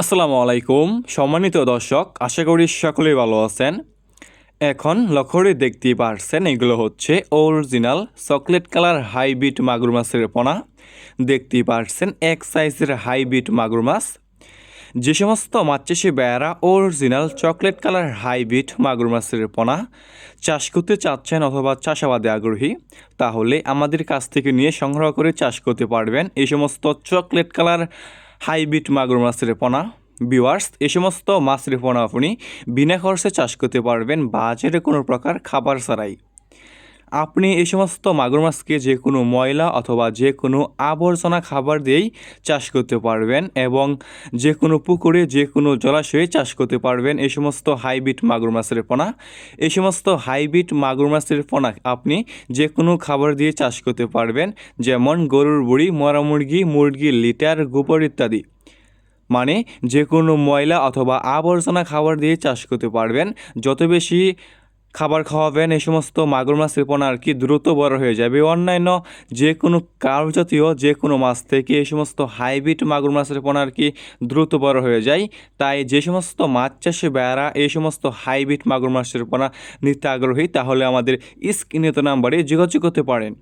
আসসালামু আলাইকুম সম্মানিত দর্শক, আশা করি সকলেই ভালো আছেন। এখন লক্ষ্য করে দেখতেই পারছেন এগুলো হচ্ছে অরিজিনাল চকলেট কালার হাইব্রিড মাগুর মাছের পোনা। দেখতেই পারছেন এক সাইজের হাইব্রিড মাগুর মাছ। যে সমস্ত মাছ চাষি ভাইয়েরা অরিজিনাল চকলেট কালার হাইব্রিড মাগুর মাছের পোনা চাষ করতে চাচ্ছেন অথবা চাষাবাদে আগ্রহী, তাহলে আমাদের কাছ থেকে নিয়ে সংগ্রহ করে চাষ করতে পারবেন এই সমস্ত চকলেট কালার হাইব্রিড মাগুর মাছের পোনা। ভিউয়ার্স, এই সমস্ত মাছের পোনা আপনি বিনা খরচে চাষ করতে পারবেন বাজারে কোনো প্রকার খাবার ছাড়াই। আপনি এই সমস্ত মাগুর মাছকে যে কোনো ময়লা অথবা যে কোনো আবর্জনা খাবার দিয়েই চাষ করতে পারবেন এবং যে কোনো পুকুরে যে কোনো জলাশয়ে চাষ করতে পারবেন এই সমস্ত হাইব্রিড মাগুর মাছের পোনা। এই সমস্ত হাইব্রিড মাগুর মাছের পোনা আপনি যে কোনো খাবার দিয়ে চাষ করতে পারবেন, যেমন গরুর বুড়ি, মরা মুরগি, মুরগির লিটার, গোবর ইত্যাদি। মানে যে কোনো ময়লা অথবা আবর্জনা খাবার দিয়ে চাষ করতে পারবেন। যত বেশি খাবার খাওয়াবেন এই সমস্ত মাগুর মাছের পোনা আর কি দ্রুত বড় হয়ে যাবে। অন্যান্য যে কোনো কার্বজাতীয় যে কোনো মাছ থেকে এই সমস্ত হাইব্রিড মাগুর মাছের পোনা আর কি দ্রুত বড় হয়ে যায়। তাই যে সমস্ত মাছ চাষি ভাইয়েরা এই সমস্ত হাইব্রিড মাগুর মাছের পোনা নিতে আগ্রহী, তাহলে আমাদের স্ক্রিনে নাম্বারে যোগাযোগ করতে পারেন।